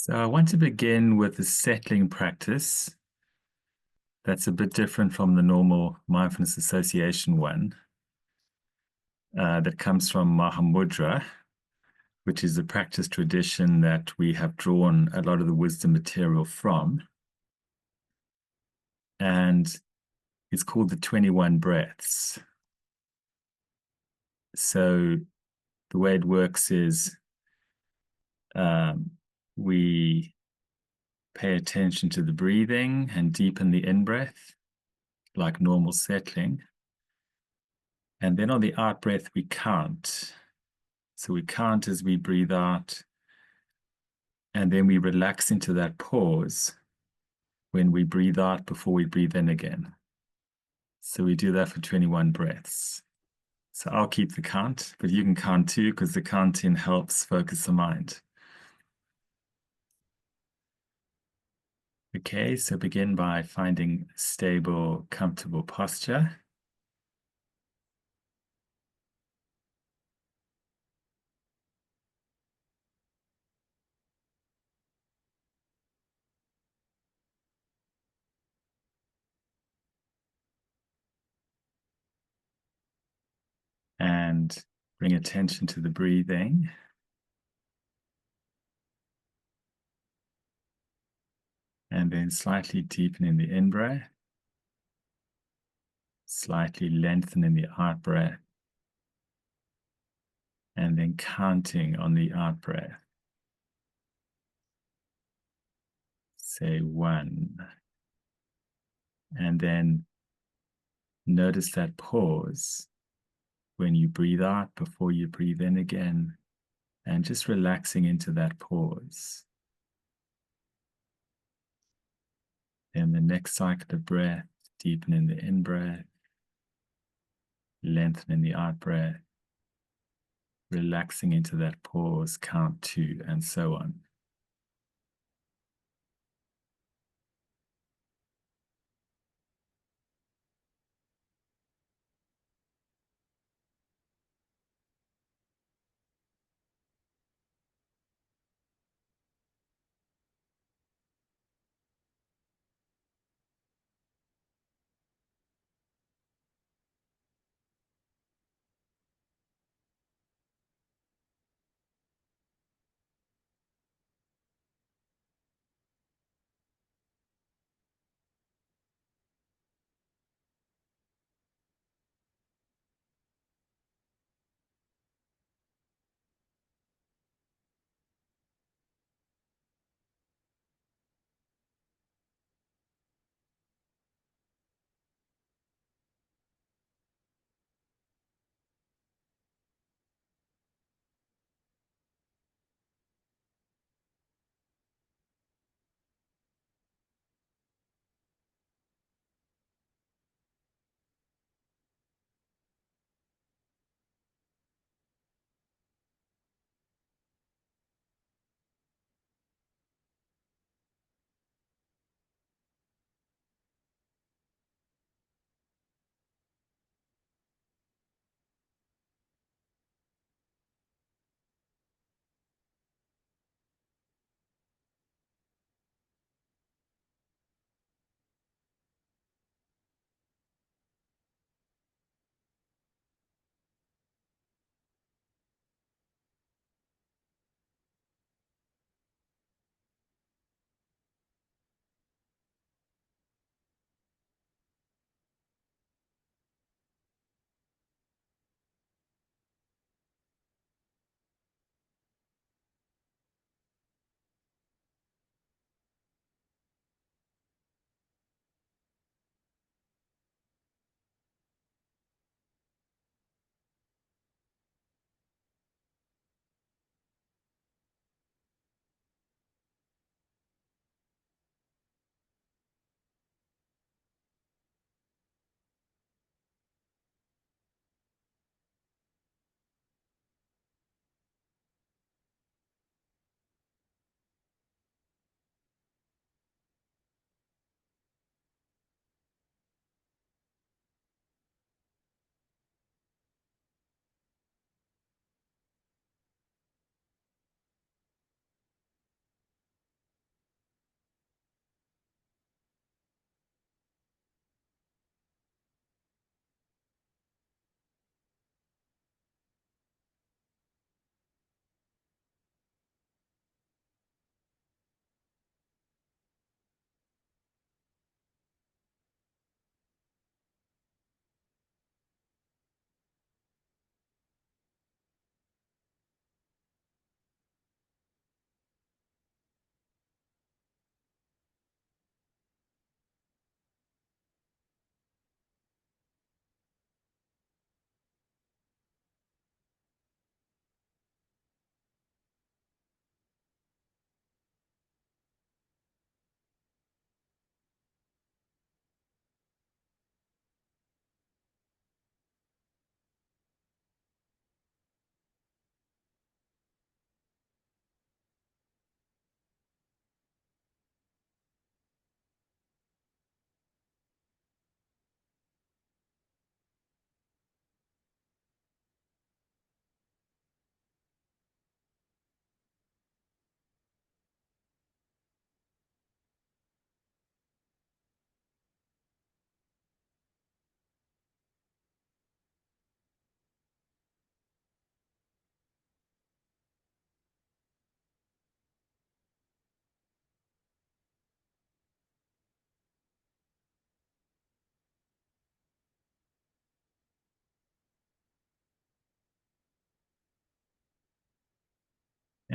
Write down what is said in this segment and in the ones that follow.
So I want to begin with a settling practice that's a bit different from the normal Mindfulness Association one that comes from Mahamudra, which is a practice tradition that we have drawn a lot of the wisdom material from. And it's called the 21 breaths. So the way it works is we pay attention to the breathing and deepen the in-breath, like normal settling. And then on the out breath, we count. So we count as we breathe out, and then we relax into that pause when we breathe out before we breathe in again. So we do that for 21 breaths. So I'll keep the count, but you can count too, because the counting helps focus the mind. Okay, so begin by finding a stable, comfortable posture. And bring attention to the breathing. And then slightly deepening the in-breath, slightly lengthening the out-breath, and then counting on the out-breath. Say 1. And then notice that pause when you breathe out before you breathe in again, and just relaxing into that pause. Then the next cycle of breath, deepening the in-breath, lengthening the out-breath, relaxing into that pause, count 2, and so on.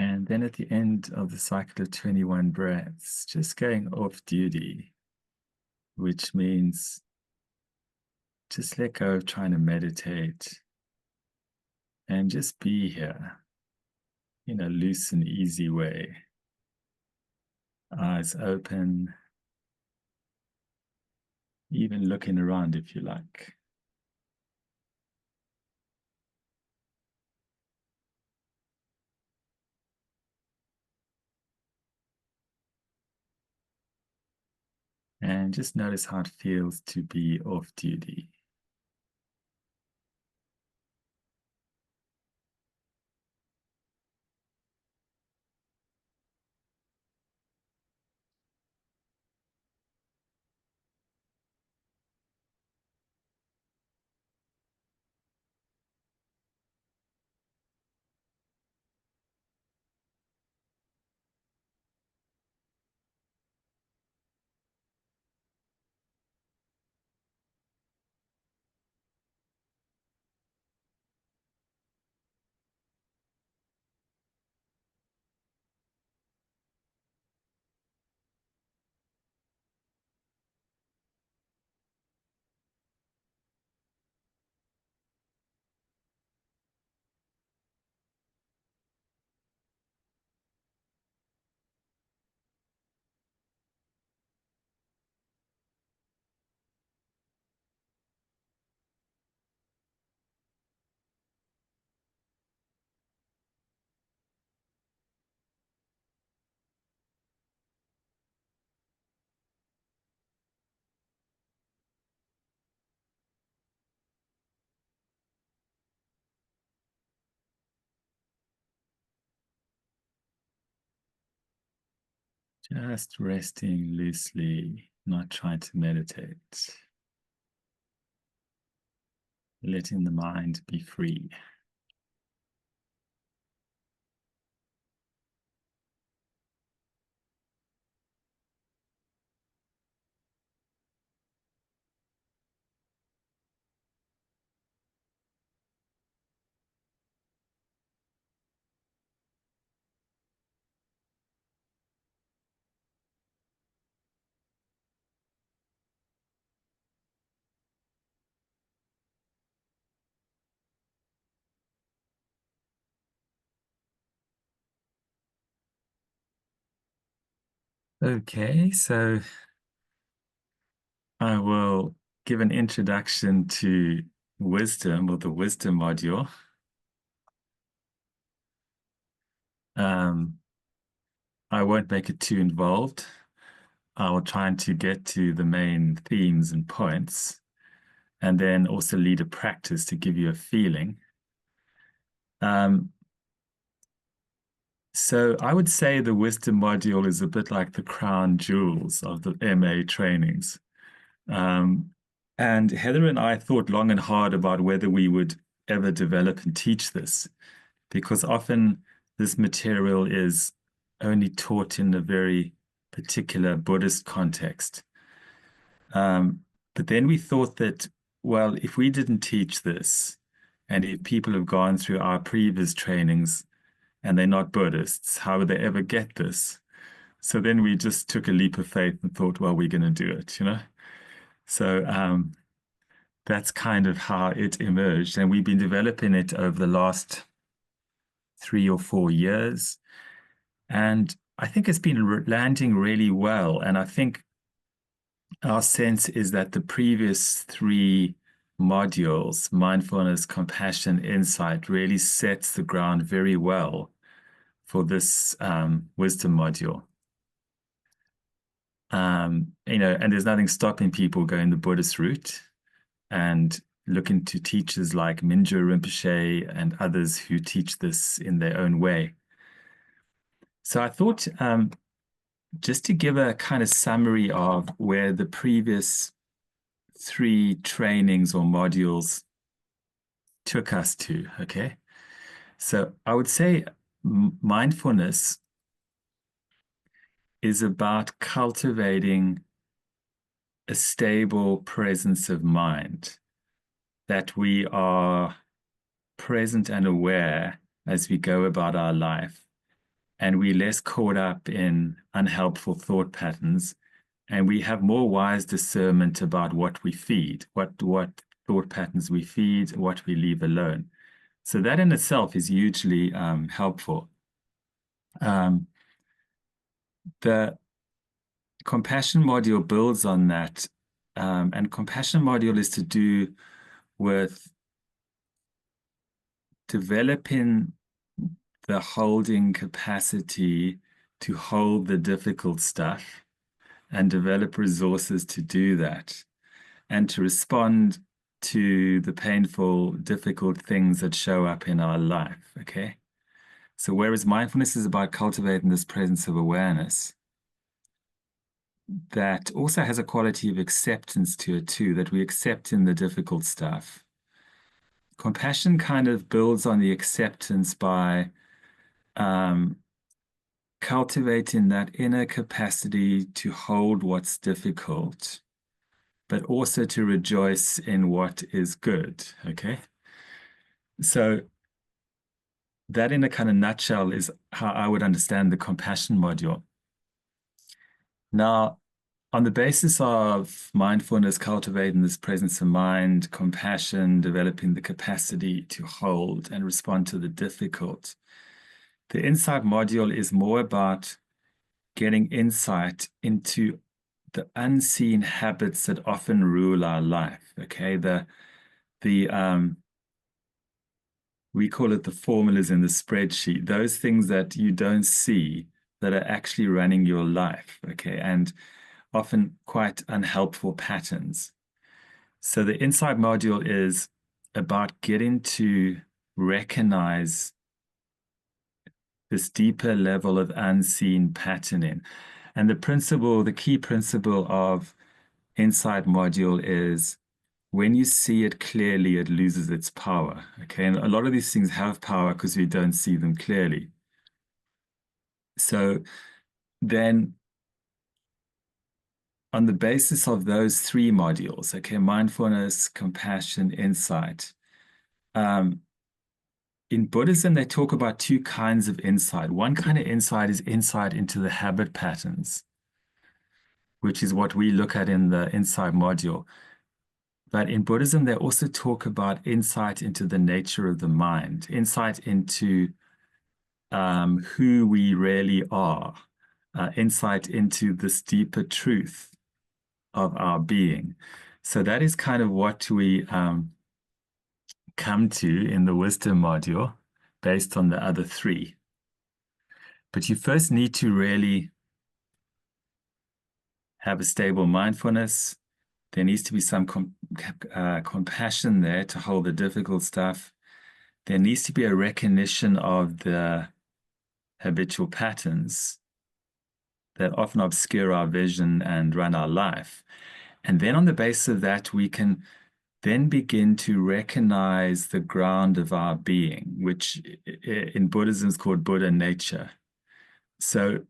And then at the end of the cycle of 21 breaths, just going off duty, which means just let go of trying to meditate and just be here in a loose and easy way. Eyes open, even looking around if you like. And just notice how it feels to be off duty. Just resting loosely, not trying to meditate. Letting the mind be free. Okay, so I will give an introduction to wisdom or the wisdom module. Um, I won't make it too involved. I will try to get to the main themes and points, and then also lead a practice to give you a feeling. So I would say the wisdom module is a bit like the crown jewels of the MA trainings. Um, and Heather and I thought long and hard about whether we would ever develop and teach this, because often this material is only taught in a very particular Buddhist context. But then we thought that, well, if we didn't teach this, and if people have gone through our previous trainings and they're not Buddhists, how would they ever get this? So then we just took a leap of faith and thought, well, we're going to do it, you know? So that's kind of how it emerged. And we've been developing it over the last 3 or 4 years. And I think it's been landing really well. And I think our sense is that the previous three modules, mindfulness, compassion, insight, really sets the ground very well for this wisdom module. And there's nothing stopping people going the Buddhist route and looking to teachers like Mingyur Rinpoche and others who teach this in their own way. So I thought just to give a kind of summary of where the previous three trainings or modules took us to, okay? So I would say mindfulness is about cultivating a stable presence of mind, that we are present and aware as we go about our life, and we're less caught up in unhelpful thought patterns, and we have more wise discernment about what we feed, what thought patterns we feed, what we leave alone. So that in itself is hugely helpful. The compassion module builds on that, and compassion module is to do with developing the holding capacity to hold the difficult stuff and develop resources to do that and to respond to the painful, difficult things that show up in our life, okay? So whereas mindfulness is about cultivating this presence of awareness, that also has a quality of acceptance to it too, that we accept in the difficult stuff. Compassion kind of builds on the acceptance by cultivating that inner capacity to hold what's difficult, but also to rejoice in what is good, okay? So that in a kind of nutshell is how I would understand the compassion module. Now, on the basis of mindfulness, cultivating this presence of mind, compassion, developing the capacity to hold and respond to the difficult, the insight module is more about getting insight into the unseen habits that often rule our life. Okay, we call it the formulas in the spreadsheet, those things that you don't see that are actually running your life, okay, and often quite unhelpful patterns. So the insight module is about getting to recognize this deeper level of unseen patterning. And the key principle of insight module is when you see it clearly, it loses its power. Okay. And a lot of these things have power because we don't see them clearly. So then on the basis of those three modules, okay, mindfulness, compassion, insight, in Buddhism, they talk about two kinds of insight. One kind of insight is insight into the habit patterns, which is what we look at in the insight module. But in Buddhism, they also talk about insight into the nature of the mind, insight into who we really are, insight into this deeper truth of our being. So that is kind of what we come to in the wisdom module based on the other three. But you first need to really have a stable mindfulness. There needs to be some compassion there to hold the difficult stuff. There needs to be a recognition of the habitual patterns that often obscure our vision and run our life. And then on the basis of that, we can then begin to recognize the ground of our being, which in Buddhism is called Buddha nature. So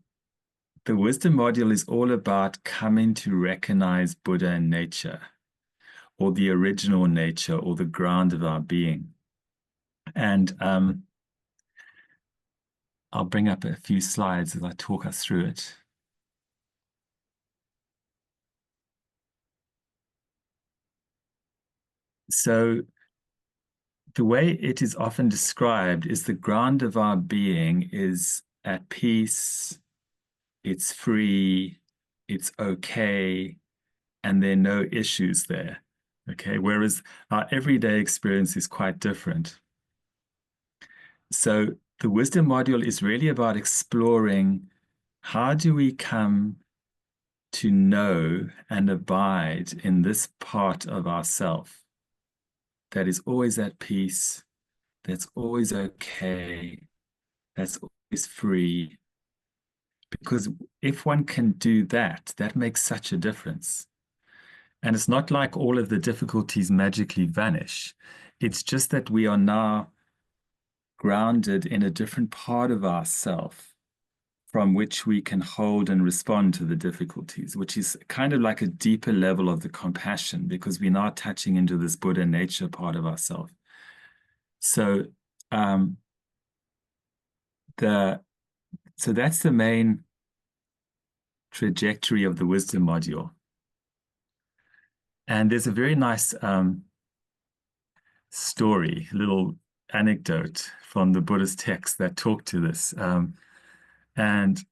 the wisdom module is all about coming to recognize Buddha nature, or the original nature, or the ground of our being. And I'll bring up a few slides as I talk us through it. So the way it is often described is the ground of our being is at peace, it's free, it's okay, and there are no issues there. Okay, whereas our everyday experience is quite different. So the wisdom module is really about exploring how do we come to know and abide in this part of ourself that is always at peace, that's always okay, that's always free. Because if one can do that, that makes such a difference. And it's not like all of the difficulties magically vanish. It's just that we are now grounded in a different part of ourself from which we can hold and respond to the difficulties, which is kind of like a deeper level of the compassion because we're now touching into this Buddha nature part of ourselves. So So that's the main trajectory of the wisdom module. And there's a very nice story, a little anecdote from the Buddhist text that talk to this. And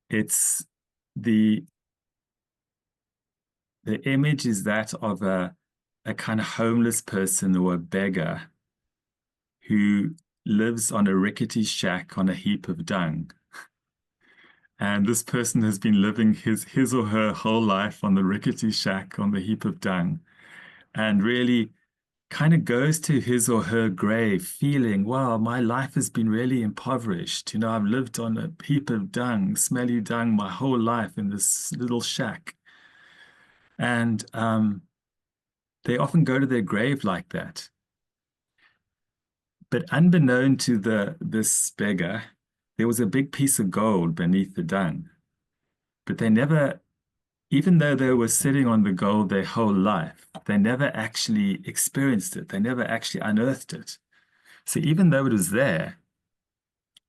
it's the image is that of a kind of homeless person or a beggar who lives on a rickety shack on a heap of dung. And this person has been living his or her whole life on the rickety shack on the heap of dung, and really kind of goes to his or her grave feeling, wow, my life has been really impoverished. You know, I've lived on a heap of dung, smelly dung, my whole life in this little shack. And they often go to their grave like that. But unbeknown to this beggar, there was a big piece of gold beneath the dung. But they never, even though they were sitting on the gold their whole life, they never actually experienced it. They never actually unearthed it. So even though it was there,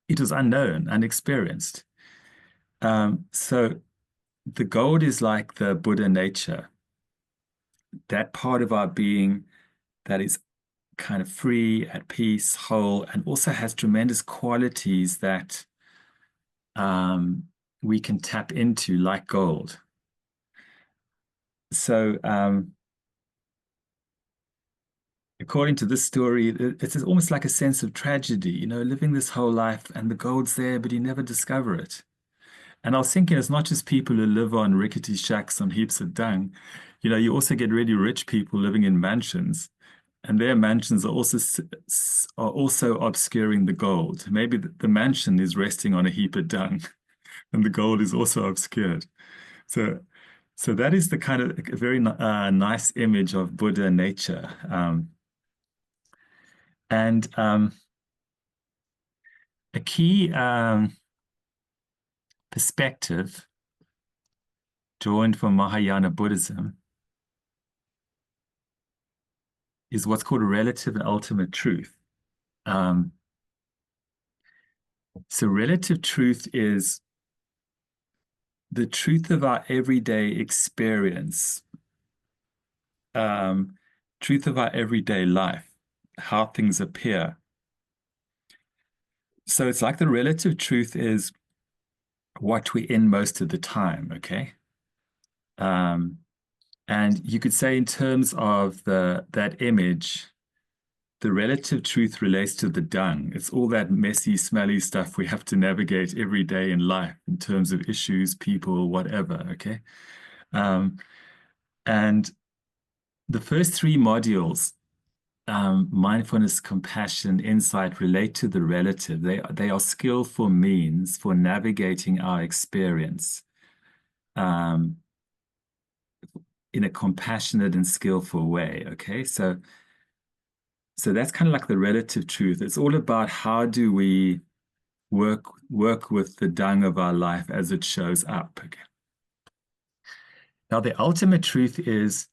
it was unknown, unexperienced. So the gold is like the Buddha nature, that part of our being that is kind of free, at peace, whole, and also has tremendous qualities that we can tap into like gold. So according to this story, it's almost like a sense of tragedy, you know, living this whole life and the gold's there, but you never discover it. And I was thinking it's not just people who live on rickety shacks on heaps of dung. You know, you also get really rich people living in mansions, and their mansions are also obscuring the gold. Maybe the mansion is resting on a heap of dung, and the gold is also obscured. So, so that is the kind of a very nice image of Buddha nature. And a key perspective drawn from Mahayana Buddhism is what's called a relative and ultimate truth. Um, so relative truth is the truth of our everyday experience, truth of our everyday life, how things appear. So it's like the relative truth is what we're in most of the time, okay? Um, and you could say in terms of that image, the relative truth relates to the dung. It's all that messy, smelly stuff we have to navigate every day in life in terms of issues, people, whatever, okay? And the first three modules, mindfulness, compassion, insight, relate to the relative. They are skillful means for navigating our experience in a compassionate and skillful way, okay? So that's kind of like the relative truth. It's all about how do we work with the dung of our life as it shows up. Okay. Now, the ultimate truth is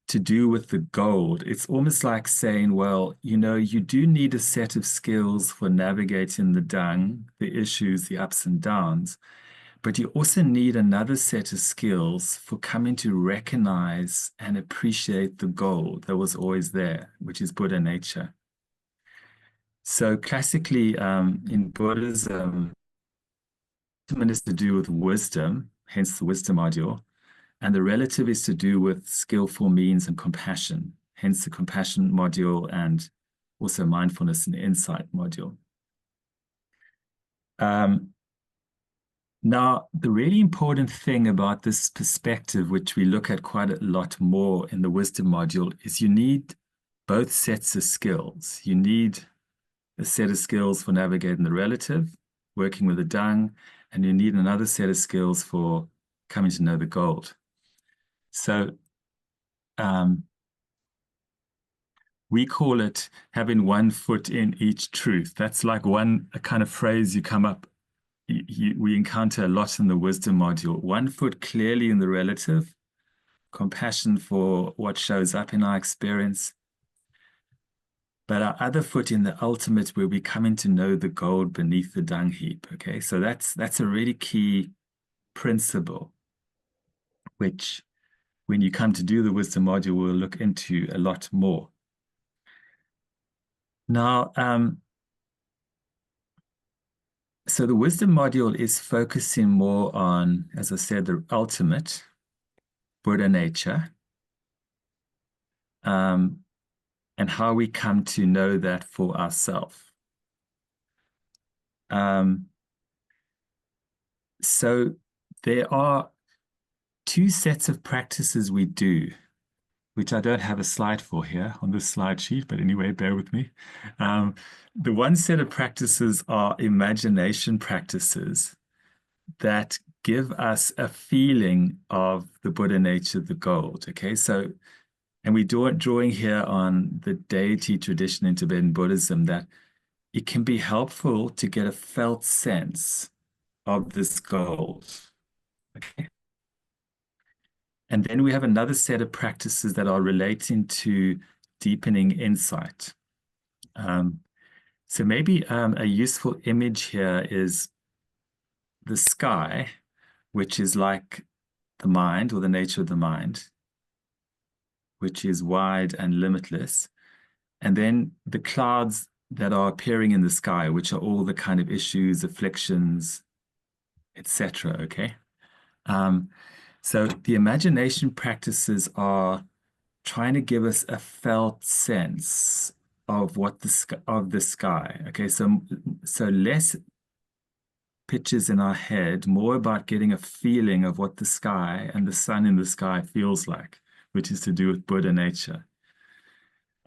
to do with the gold. It's almost like saying, well, you know, you do need a set of skills for navigating the dung, the issues, the ups and downs, but you also need another set of skills for coming to recognize and appreciate the gold that was always there, which is Buddha nature. So classically, in Buddhism, ultimate is to do with wisdom, hence the wisdom module, and the relative is to do with skillful means and compassion, hence the compassion module and also mindfulness and insight module. Now, the really important thing about this perspective, which we look at quite a lot more in the wisdom module, is you need both sets of skills. You need a set of skills for navigating the relative, working with the dung, and you need another set of skills for coming to know the gold. So we call it having one foot in each truth. That's like a kind of phrase you come up, we encounter a lot in the wisdom module. One foot clearly in the relative, compassion for what shows up in our experience, but our other foot in the ultimate where we come in to know the gold beneath the dung heap. Okay, so that's a really key principle, which when you come to do the wisdom module, we'll look into a lot more. Now, so the wisdom module is focusing more on, as I said, the ultimate Buddha nature, and how we come to know that for ourselves. So there are two sets of practices we do, which I don't have a slide for here on this slide sheet, but anyway, bear with me. The one set of practices are imagination practices that give us a feeling of the Buddha nature, the gold. Okay, so, and we do it drawing here on the deity tradition in Tibetan Buddhism, that it can be helpful to get a felt sense of this gold. Okay. And then we have another set of practices that are relating to deepening insight. So maybe a useful image here is the sky, which is like the mind, or the nature of the mind, which is wide and limitless. And then the clouds that are appearing in the sky, which are all the kind of issues, afflictions, etc. Okay. So the imagination practices are trying to give us a felt sense of what the sky. Okay, so less pictures in our head, more about getting a feeling of what the sky and the sun in the sky feels like, which is to do with Buddha nature.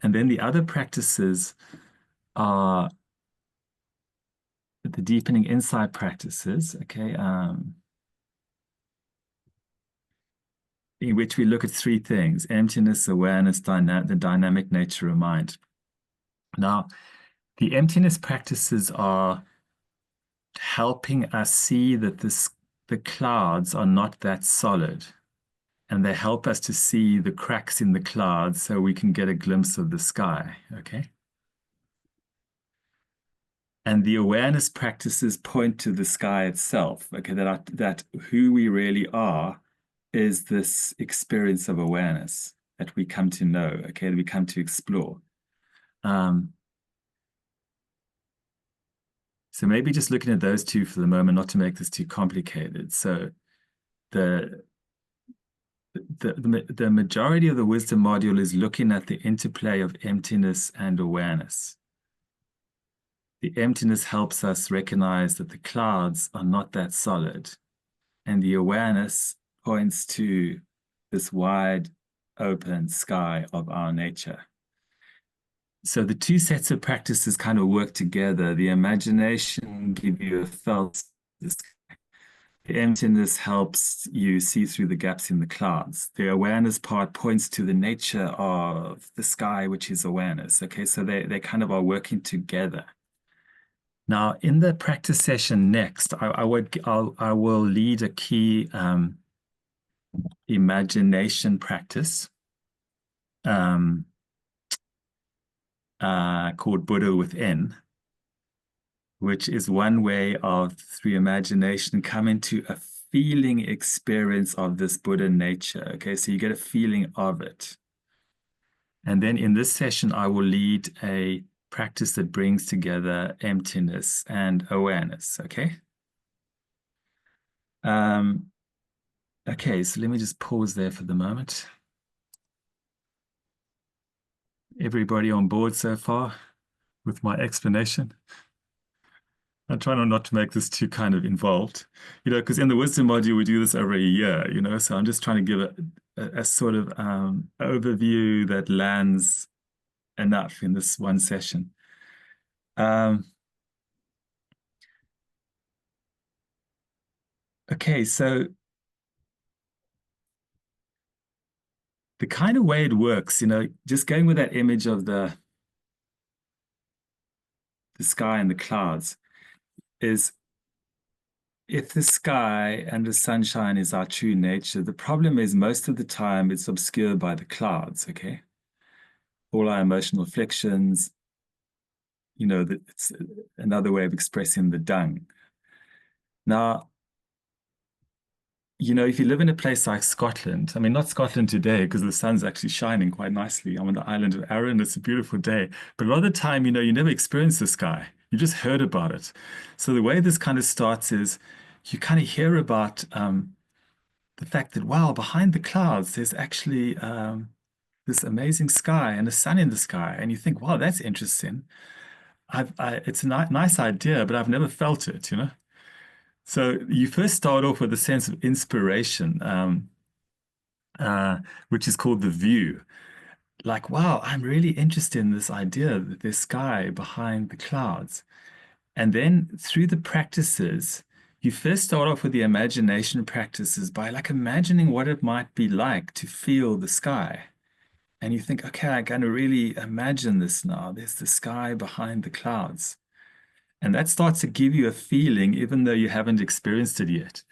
And then the other practices are the deepening insight practices, okay, in which we look at three things: emptiness, awareness, the dynamic nature of mind. Now, the emptiness practices are helping us see that the clouds are not that solid, and they help us to see the cracks in the clouds so we can get a glimpse of the sky, okay? And the awareness practices point to the sky itself, okay, that who we really are is this experience of awareness that we come to know, okay, that we come to explore. So maybe just looking at those two for the moment, not to make this too complicated. So the majority of the wisdom module is looking at the interplay of emptiness and awareness. The emptiness helps us recognize that the clouds are not that solid, and the awareness points to this wide open sky of our nature. So the two sets of practices kind of work together. The imagination gives you a felt, the emptiness helps you see through the gaps in the clouds. The awareness part points to the nature of the sky, which is awareness. Okay, so they kind of are working together. Now, in the practice session next, I will lead a key imagination practice called Buddha Within, which is one way of, through imagination, coming to a feeling experience of this Buddha nature. Okay, so you get a feeling of it. And then in this session, I will lead a practice that brings together emptiness and awareness. Okay. Okay, so let me just pause there for the moment. Everybody on board so far with my explanation? I'm trying not to make this too kind of involved, because in the wisdom module, we do this over a year, so I'm just trying to give a sort of overview that lands enough in this one session. Okay, so the kind of way it works, just going with that image of the sky and the clouds, is if the sky and the sunshine is our true nature, the problem is most of the time it's obscured by the clouds, okay? All our emotional afflictions, it's another way of expressing the dung. Now, if you live in a place like Scotland, I mean, not Scotland today because the sun's actually shining quite nicely. I'm on the island of Arran. It's a beautiful day. But a lot of the time, you never experience the sky. You just heard about it. So the way this kind of starts is you kind of hear about the fact that, wow, behind the clouds, there's actually this amazing sky and a sun in the sky. And you think, wow, that's interesting. It's a nice idea, but I've never felt it. So you first start off with a sense of inspiration, uh, which is called the view. Like, wow, I'm really interested in this idea that there's sky behind the clouds. And then through the practices, you first start off with the imagination practices by like imagining what it might be like to feel the sky. And you think, okay, I'm going to really imagine this now. There's the sky behind the clouds. And that starts to give you a feeling, even though you haven't experienced it yet.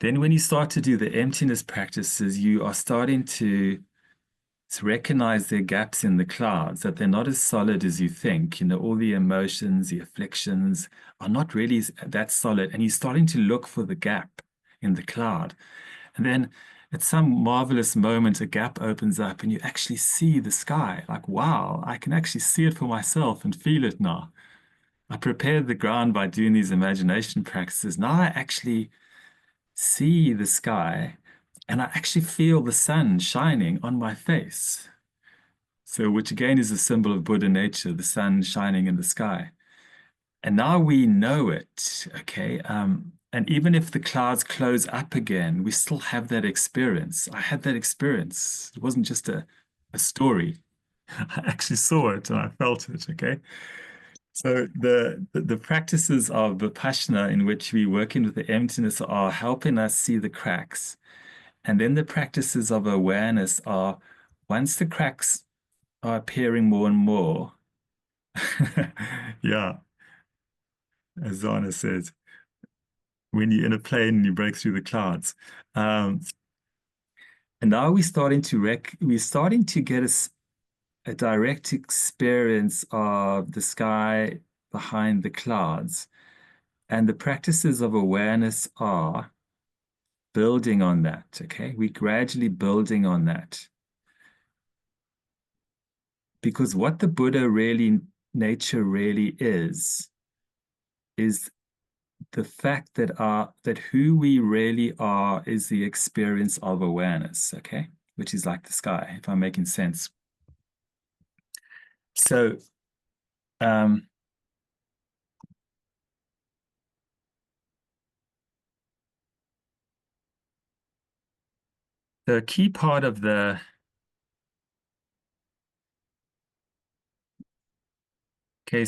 Then, when you start to do the emptiness practices, you are starting to recognize there are gaps in the clouds, that they're not as solid as you think. All the emotions, the afflictions are not really that solid. And you're starting to look for the gap in the cloud. And then at some marvelous moment, a gap opens up and you actually see the sky. Like, wow, I can actually see it for myself and feel it now. I prepared the ground by doing these imagination practices. Now I actually see the sky and I actually feel the sun shining on my face. So, which again is a symbol of Buddha nature, the sun shining in the sky. And now we know it, okay? And even if the clouds close up again, we still have that experience. I had that experience. It wasn't just a story. I actually saw it and I felt it, okay? So the practices of Vipassana in which we work in with the emptiness are helping us see the cracks. And then the practices of awareness are once the cracks are appearing more and more. Yeah, as Zana says, when you're in a plane and you break through the clouds. And now we're starting to get a direct experience of the sky behind the clouds. And the practices of awareness are building on that, okay? We're gradually building on that. Because what the Buddha nature really is the fact that who we really are is the experience of awareness, okay? Which is like the sky, if I'm making sense. So, um, the key part of so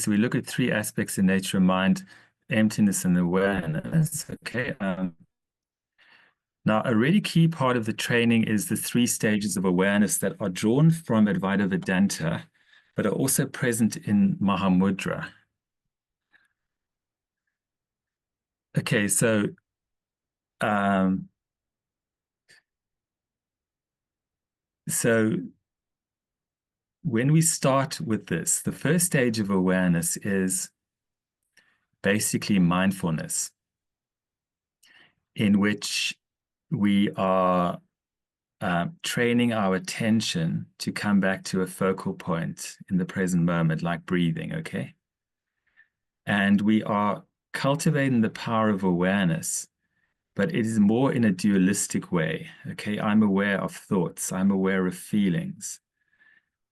we look at three aspects in nature, mind, emptiness, and awareness, okay? Now, a really key part of the training is the three stages of awareness that are drawn from Advaita Vedanta, but are also present in Mahamudra. Okay, so um, so when we start with this, the first stage of awareness is basically mindfulness, in which we are training our attention to come back to a focal point in the present moment, like breathing, okay? And we are cultivating the power of awareness, but it is more in a dualistic way, okay? I'm aware of thoughts, I'm aware of feelings,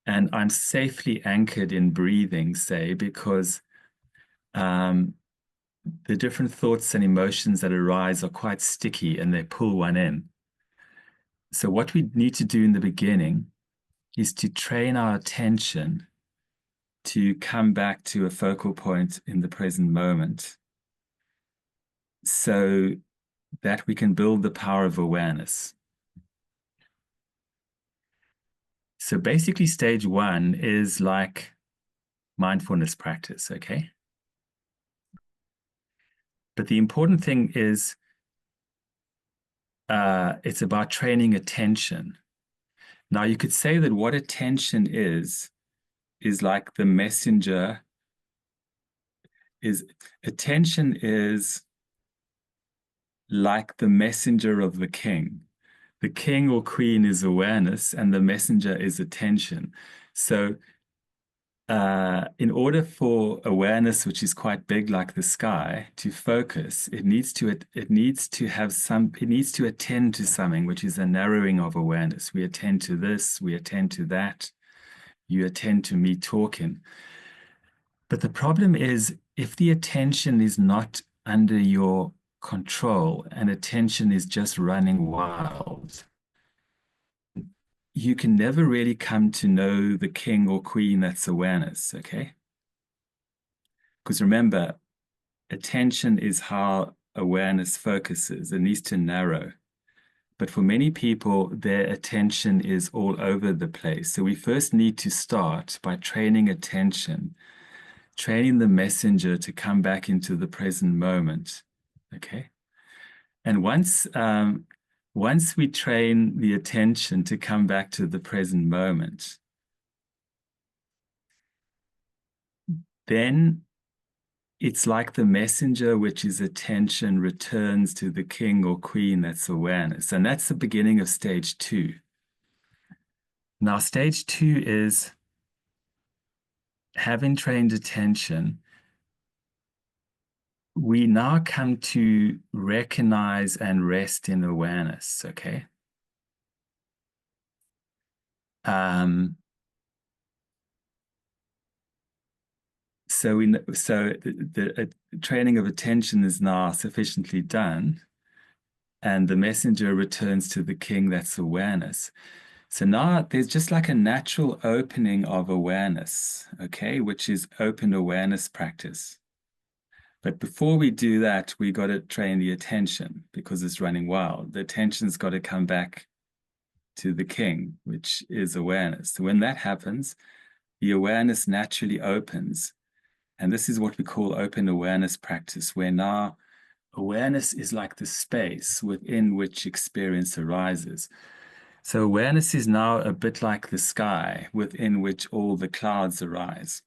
and I'm safely anchored in breathing, say, because the different thoughts and emotions that arise are quite sticky and they pull one in. So what we need to do in the beginning is to train our attention to come back to a focal point in the present moment so that we can build the power of awareness. So basically, stage one is like mindfulness practice, okay? But the important thing is it's about training attention. Now, you could say that what attention is like the messenger is attention is like the messenger of the king. The king or queen is awareness, and the messenger is attention. So in order for awareness, which is quite big, like the sky, to focus, it needs to attend to something, which is a narrowing of awareness. We attend to this, we attend to that, you attend to me talking. But the problem is, if the attention is not under your control and attention is just running wild, you can never really come to know the king or queen that's awareness, okay? Because remember, attention is how awareness focuses. It needs to narrow. But for many people, their attention is all over the place. So we first need to start by training attention, training the messenger to come back into the present moment, okay? And once we train the attention to come back to the present moment, then it's like the messenger, which is attention, returns to the king or queen that's awareness. And that's the beginning of stage 2. Now, stage 2 is having trained attention, we now come to recognize and rest in awareness, okay? So the training of attention is now sufficiently done, and the messenger returns to the king that's awareness. So now there's just like a natural opening of awareness, okay, which is open awareness practice. But before we do that, we got to train the attention because it's running wild. The attention's got to come back to the king, which is awareness. So when that happens, the awareness naturally opens. And this is what we call open awareness practice, where now awareness is like the space within which experience arises. So awareness is now a bit like the sky within which all the clouds arise.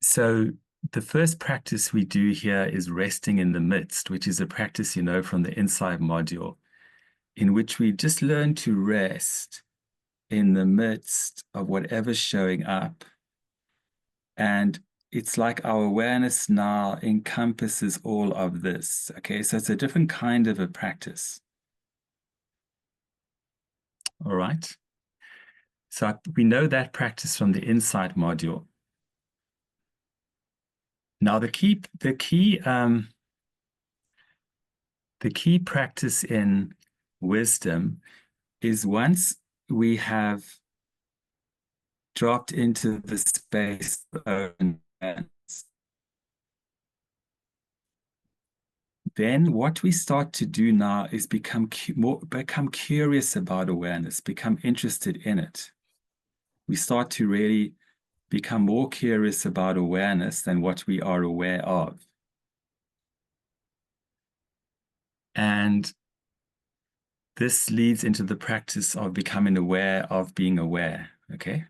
So the first practice we do here is resting in the midst, which is a practice you know from the Insight module, in which we just learn to rest in the midst of whatever's showing up. And it's like our awareness now encompasses all of this, okay? So it's a different kind of a practice. All right. So we know that practice from the Insight module. Now the key practice in wisdom is once we have dropped into the space of awareness, then what we start to do now is become curious about awareness, become interested in it. We start to really become more curious about awareness than what we are aware of. And this leads into the practice of becoming aware of being aware, okay?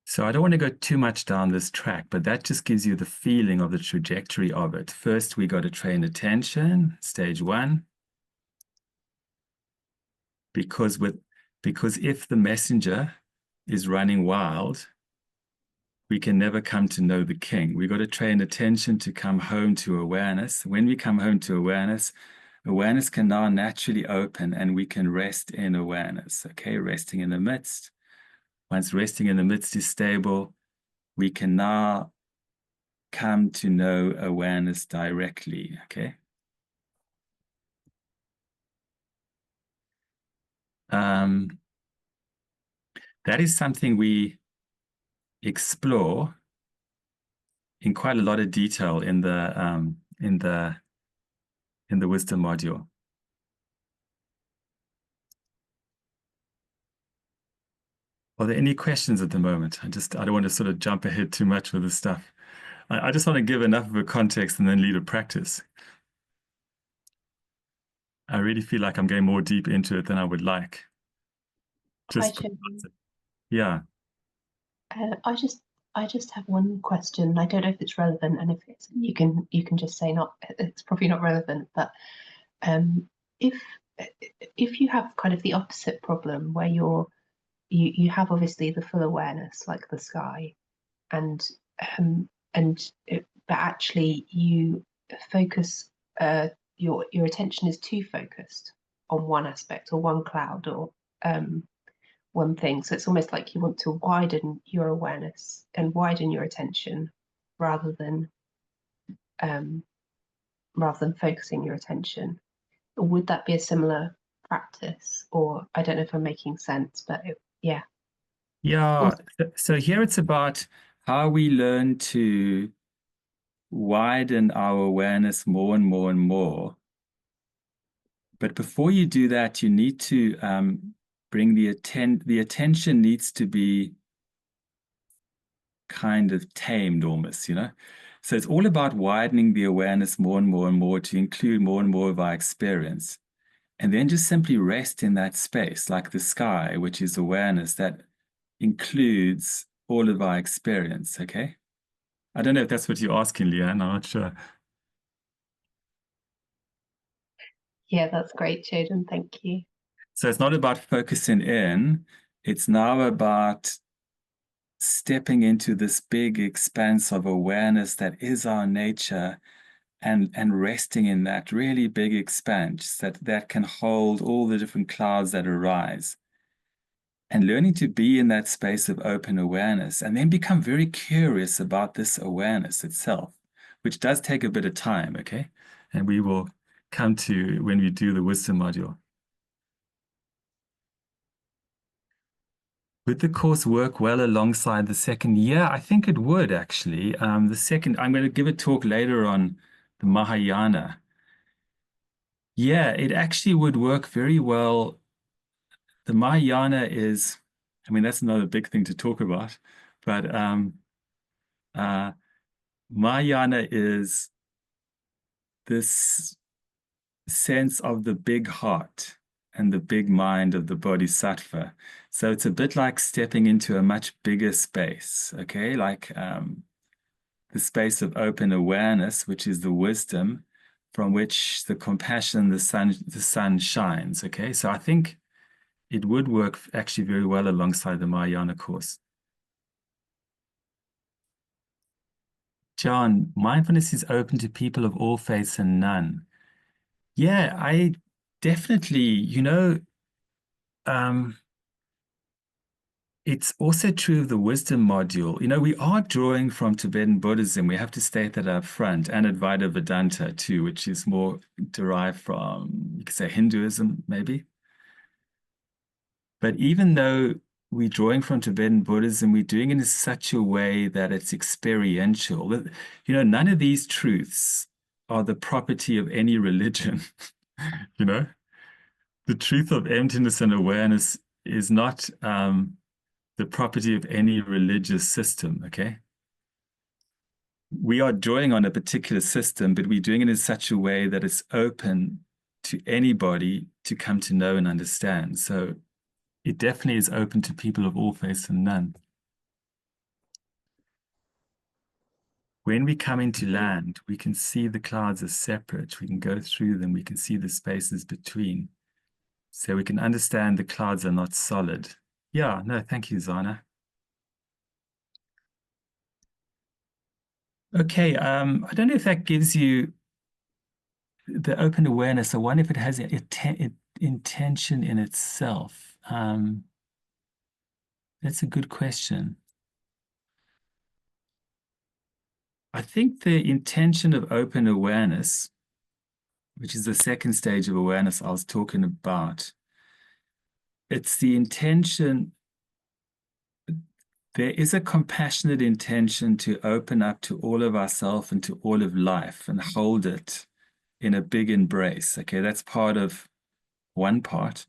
So I don't want to go too much down this track, but that just gives you the feeling of the trajectory of it. First, we got to train attention, stage 1. Because if the messenger is running wild, we can never come to know the king. We got to train attention to come home to awareness. When we come home to awareness, awareness can now naturally open and we can rest in awareness, okay? Resting in the midst. Once resting in the midst is stable, we can now come to know awareness directly, okay? That is something we explore in quite a lot of detail in the wisdom module. Are there any questions at the moment? I don't want to sort of jump ahead too much with this stuff. I just want to give enough of a context and then lead a practice. I really feel like I'm going more deep into it than I would like. Just, yeah. I just have one question. I don't know if it's relevant, and if it's you can just say not. It's probably not relevant, but um, if if you have kind of the opposite problem where you have obviously the full awareness like the sky, and but actually you focus your attention is too focused on one aspect or one cloud or um one thing. So it's almost like you want to widen your awareness and widen your attention rather than um, rather than focusing your attention. Would that be a similar practice? Or I don't know if I'm making sense, but yeah. Yeah, Also, so here it's about how we learn to widen our awareness more and more and more. But before you do that, you need to bring the attention needs to be kind of tamed almost, you know? So it's all about widening the awareness more and more and more to include more and more of our experience. And then just simply rest in that space, like the sky, which is awareness that includes all of our experience, okay? I don't know if that's what you're asking, Leanne. I'm not sure. yeah, that's great, Choden. Thank you. So it's not about focusing in, it's now about stepping into this big expanse of awareness that is our nature and resting in that really big expanse that can hold all the different clouds that arise and learning to be in that space of open awareness and then become very curious about this awareness itself, which does take a bit of time, okay? And we will come to when we do the wisdom module. Would the course work well alongside the second? Yeah, I think it would actually. The second, I'm going to give a talk later on the Mahayana. Yeah, it actually would work very well. The Mahayana is, I mean, that's another big thing to talk about, but uh, Mahayana is this sense of the big heart and the big mind of the Bodhisattva. So it's a bit like stepping into a much bigger space, okay? Like the space of open awareness, which is the wisdom from which the compassion, the sun shines, okay? So I think it would work actually very well alongside the Mahayana course. John, mindfulness is open to people of all faiths and none. Yeah, I definitely, um, it's also true of the wisdom module. We are drawing from Tibetan Buddhism. We have to state that up front, and Advaita Vedanta too, which is more derived from, you could say, Hinduism, maybe. But even though we're drawing from Tibetan Buddhism, we're doing it in such a way that it's experiential. None of these truths are the property of any religion. You know, the truth of emptiness and awareness is not the property of any religious system. Okay. We are drawing on a particular system, but we're doing it in such a way that it's open to anybody to come to know and understand. So it definitely is open to people of all faiths and none. When we come into Okay. land, we can see the clouds as separate. We can go through them. We can see the spaces between. So we can understand the clouds are not solid. Yeah, no, thank you, Zana. Okay, I don't know if that gives you the open awareness. I wonder if it has intention in itself. That's a good question. I think the intention of open awareness, which is the second stage of awareness I was talking about, it's the intention. There is a compassionate intention to open up to all of ourself and to all of life and hold it in a big embrace. Okay, that's part of one part.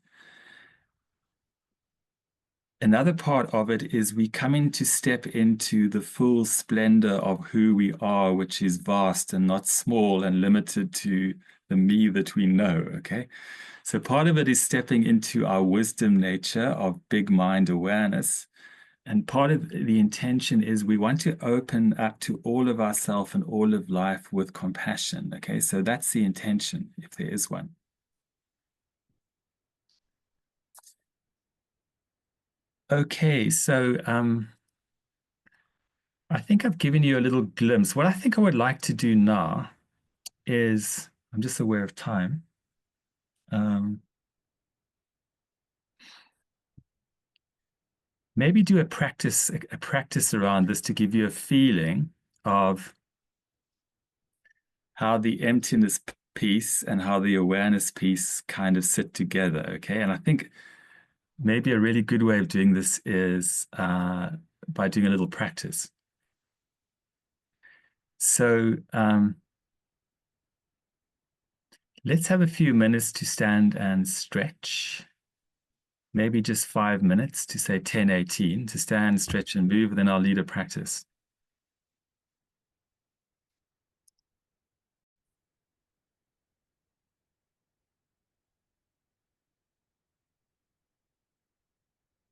Another part of it is we coming to step into the full splendor of who we are, which is vast and not small and limited to the me that we know. Okay, so part of it is stepping into our wisdom nature of big mind awareness. And part of the intention is we want to open up to all of ourself and all of life with compassion. Okay, so that's the intention, if there is one. Okay, so I think I've given you a little glimpse. What I think I would like to do now is, I'm just aware of time. Maybe do a practice around this to give you a feeling of how the emptiness piece and how the awareness piece kind of sit together. Okay, and I think maybe a really good way of doing this is by doing a little practice. So let's have a few minutes to stand and stretch. Maybe just 5 minutes to say 10, 18, to stand, stretch, and move, and then I'll lead a practice.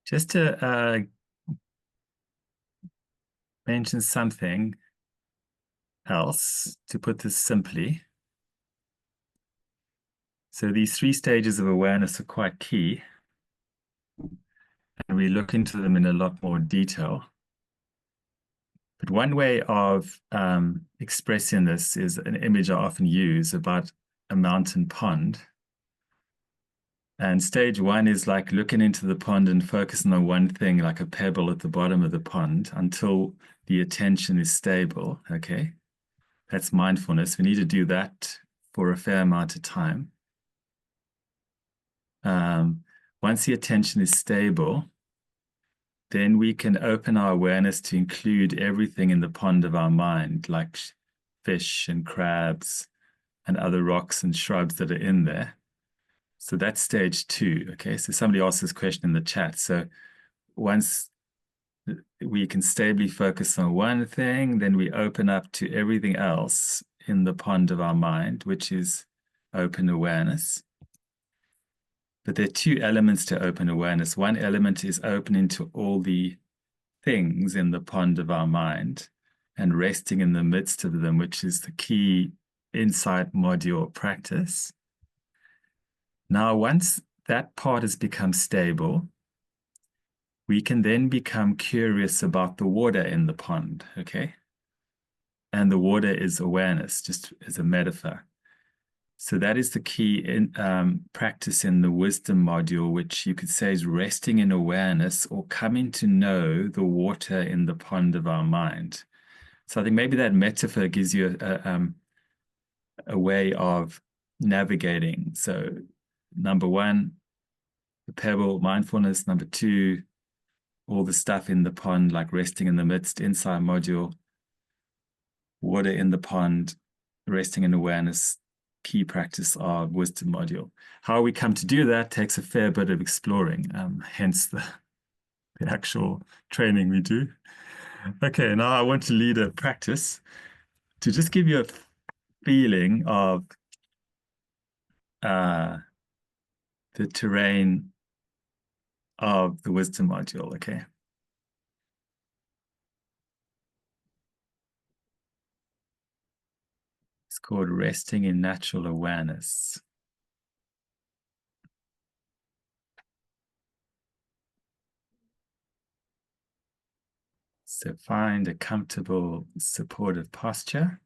Just to mention something else, to put this simply. So these 3 stages of awareness are quite key, and we look into them in a lot more detail. But one way of expressing this is an image I often use about a mountain pond. And stage 1 is like looking into the pond and focusing on one thing, like a pebble at the bottom of the pond, until the attention is stable. Okay, that's mindfulness. We need to do that for a fair amount of time. Once the attention is stable, then we can open our awareness to include everything in the pond of our mind, like fish and crabs and other rocks and shrubs that are in there. So that's stage 2. Okay, so somebody asked this question in the chat. So once we can stably focus on one thing, then we open up to everything else in the pond of our mind, which is open awareness. But there are 2 elements to open awareness. One element is opening to all the things in the pond of our mind and resting in the midst of them, which is the key insight module practice. Now, once that part has become stable, we can then become curious about the water in the pond, okay? And the water is awareness, just as a metaphor. So that is the key practice in the wisdom module, which you could say is resting in awareness or coming to know the water in the pond of our mind. So I think maybe that metaphor gives you a way of navigating. So number 1, the pebble, mindfulness. Number 2, all the stuff in the pond, like resting in the midst, inside module, water in the pond, resting in awareness, key practice of wisdom module. How we come to do that takes a fair bit of exploring, hence the actual training we do. Okay, now I want to lead a practice to just give you a feeling of the terrain of the wisdom module, okay? It's called resting in natural awareness. So find a comfortable, supportive posture.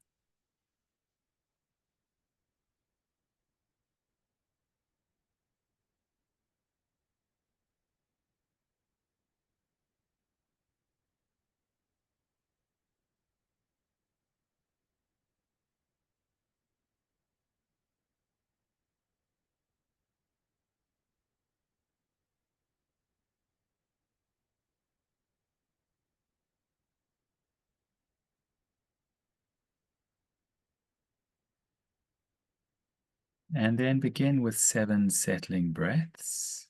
And then begin with 7 settling breaths,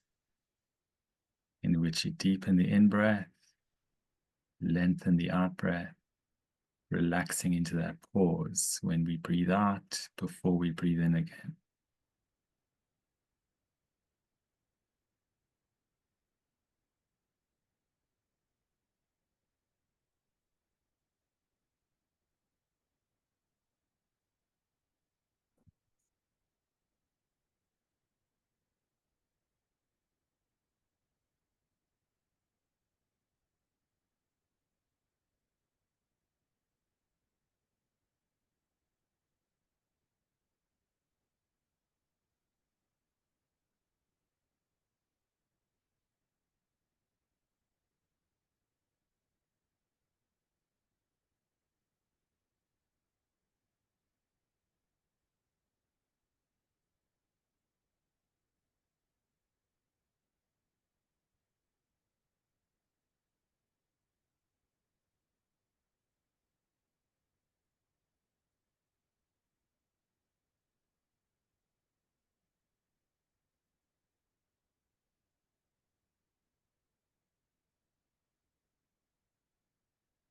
in which you deepen the in-breath, lengthen the out-breath, relaxing into that pause when we breathe out before we breathe in again.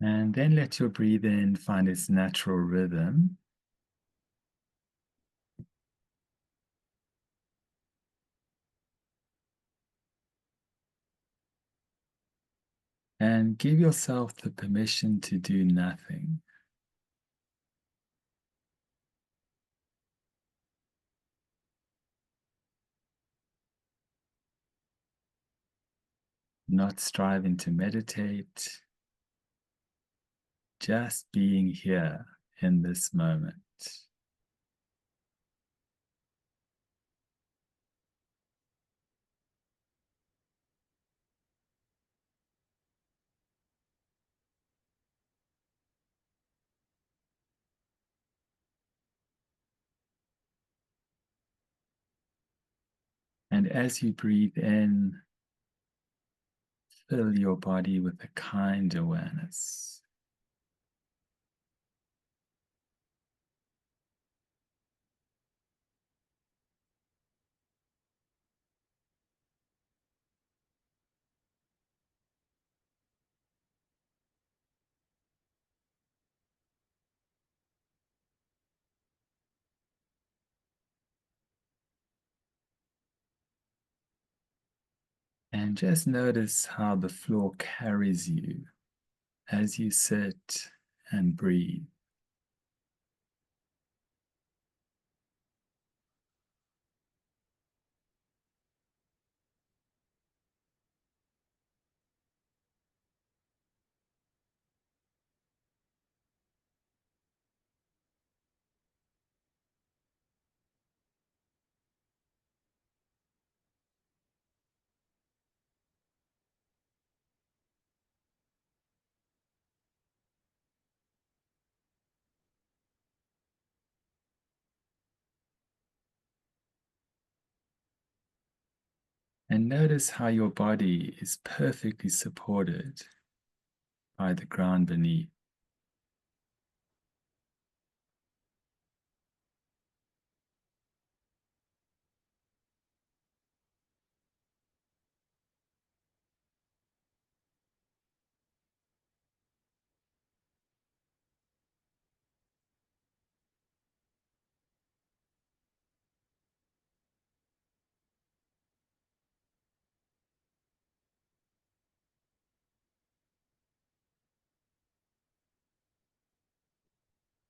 And then let your breathing find its natural rhythm. And give yourself the permission to do nothing. Not striving to meditate, just being here in this moment. And as you breathe in, fill your body with a kind awareness. And just notice how the floor carries you as you sit and breathe. And notice how your body is perfectly supported by the ground beneath.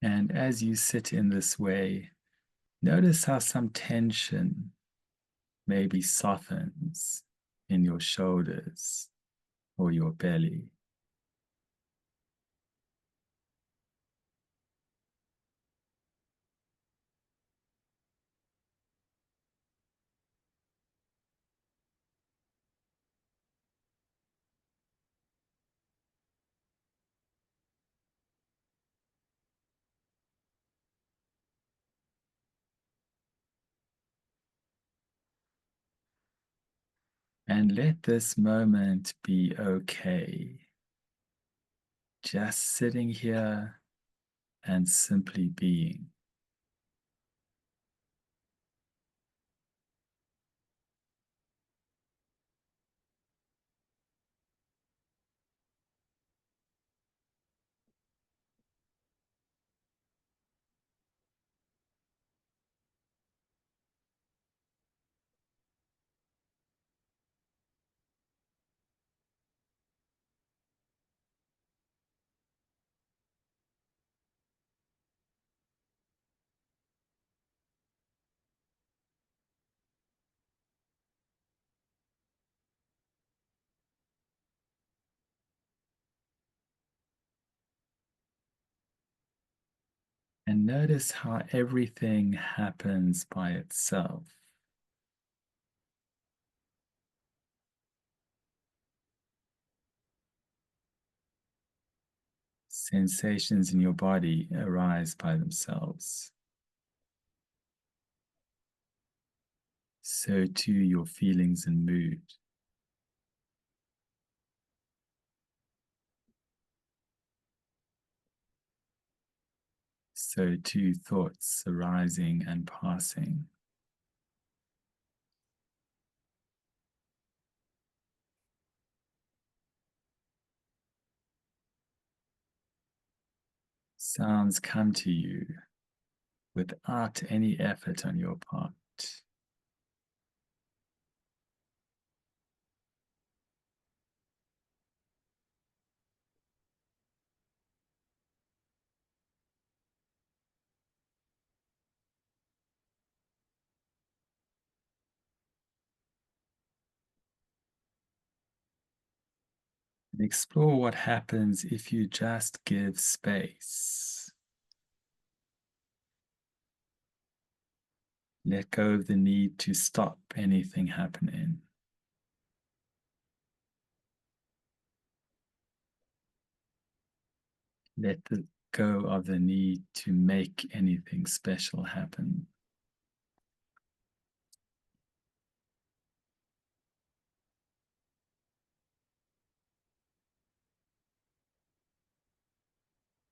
And as you sit in this way, notice how some tension maybe softens in your shoulders or your belly. And let this moment be okay. Just sitting here and simply being. And notice how everything happens by itself. Sensations in your body arise by themselves. So too your feelings and mood. So too thoughts arising and passing. Sounds come to you without any effort on your part. And explore what happens if you just give space. Let go of the need to stop anything happening. Let go of the need to make anything special happen.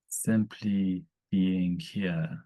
Simply being here.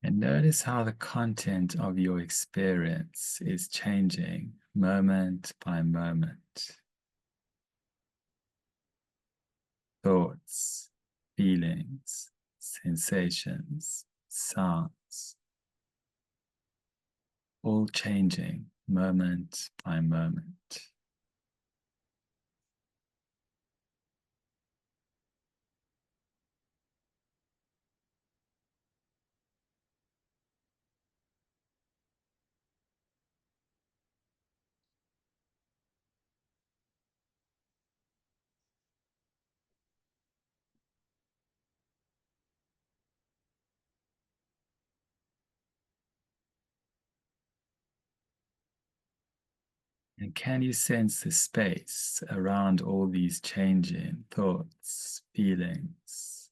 And notice how the content of your experience is changing moment by moment. Thoughts, feelings, sensations, sounds, all changing moment by moment. And can you sense the space around all these changing thoughts, feelings?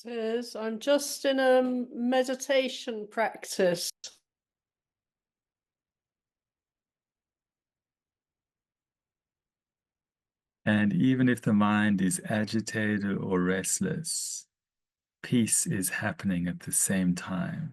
It is. I'm just in a meditation practice. And even if the mind is agitated or restless, peace is happening at the same time.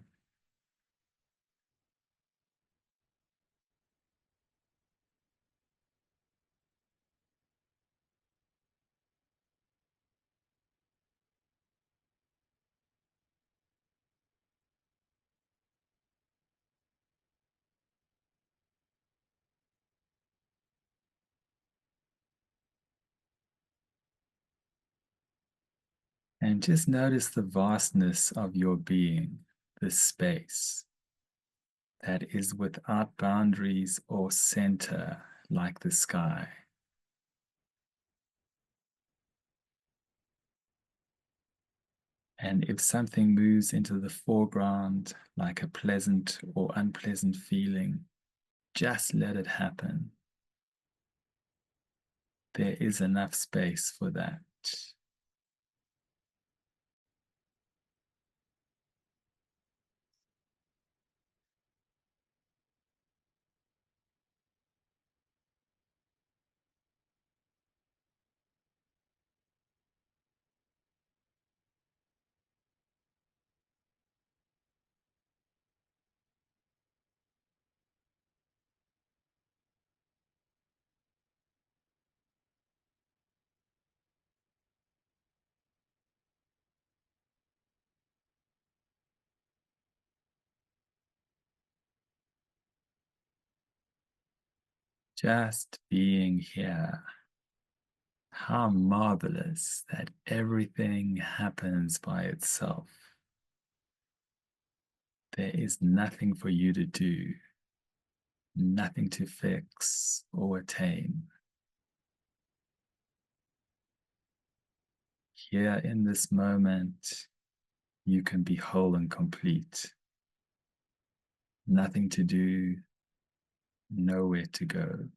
And just notice the vastness of your being, the space that is without boundaries or center like the sky. And if something moves into the foreground, like a pleasant or unpleasant feeling, just let it happen. There is enough space for that. just being here. How marvelous that everything happens by itself. There is nothing for you to do, nothing to fix or attain. Here in this moment, you can be whole and complete. Nothing to do, nowhere to go.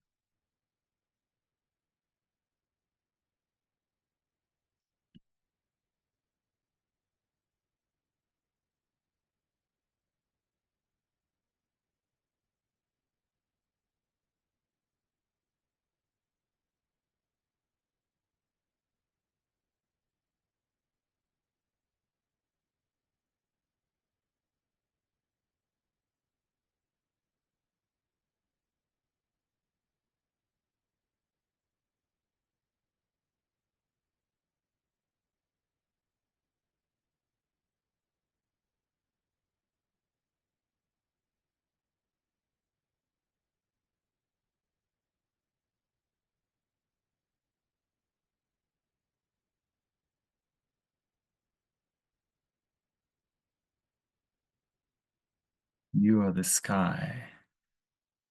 You are the sky.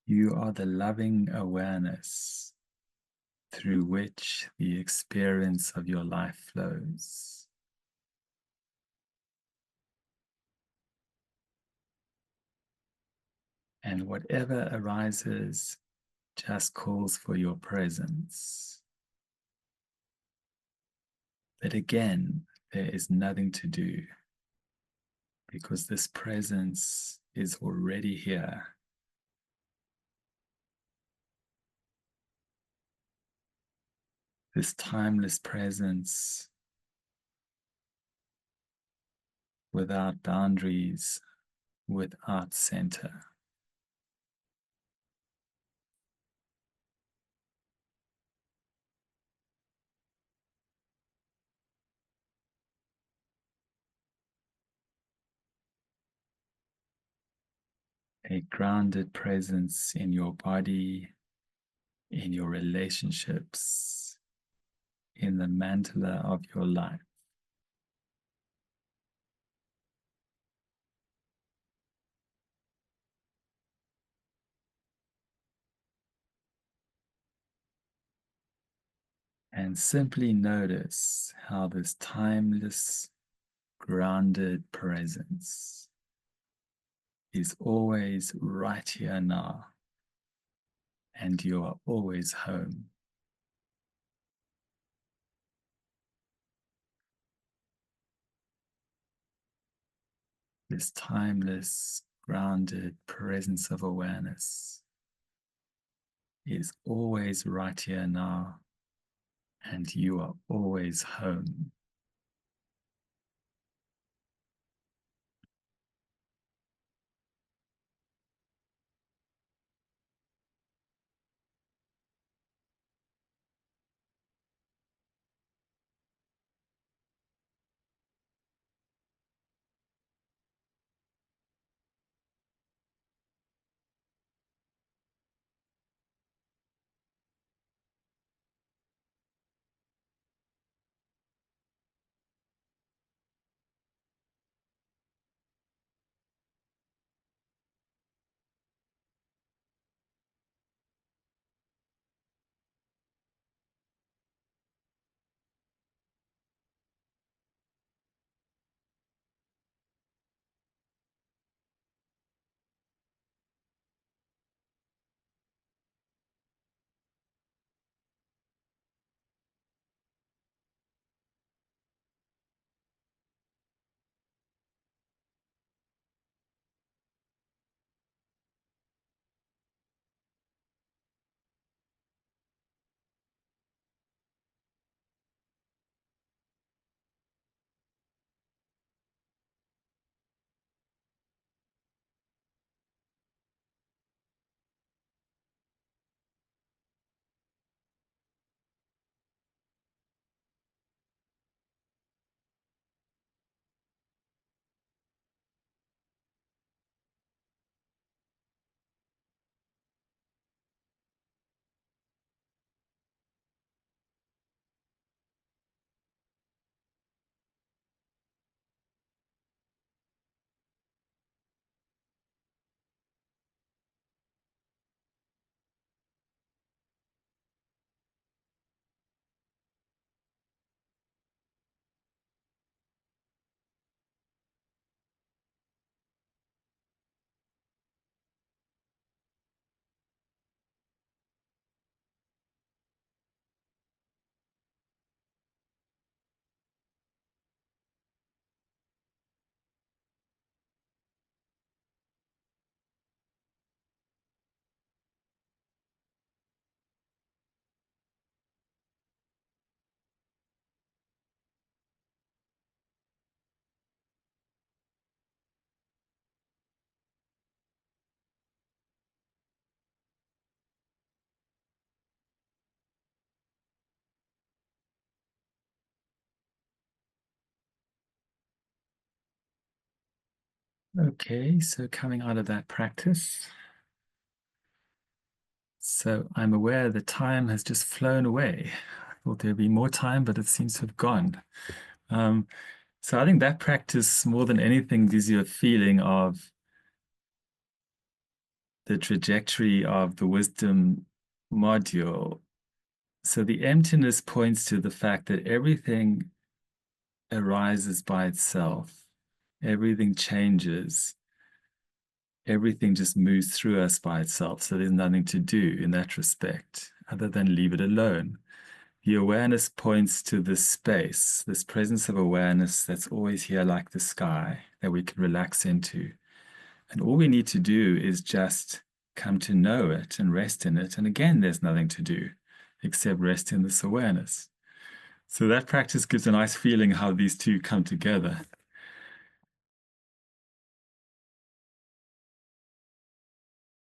You are the loving awareness through which the experience of your life flows. And whatever arises just calls for your presence. But again, there is nothing to do because this presence is already here. This timeless presence without boundaries, without center. A grounded presence in your body, in your relationships, in the mandala of your life. And simply notice how this timeless, grounded presence is always right here now, and you are always home. This timeless, grounded presence of awareness is always right here now, and you are always home. Okay, so coming out of that practice, so I'm aware the time has just flown away. I thought there'd be more time, but it seems to have gone. So I think that practice, more than anything, gives you a feeling of the trajectory of the wisdom module. So the emptiness points to the fact that everything arises by itself. Everything changes. Everything just moves through us by itself. So there's nothing to do in that respect other than leave it alone. The awareness points to this space, this presence of awareness that's always here like the sky that we can relax into. And all we need to do is just come to know it and rest in it. And again, there's nothing to do except rest in this awareness. So that practice gives a nice feeling how these two come together.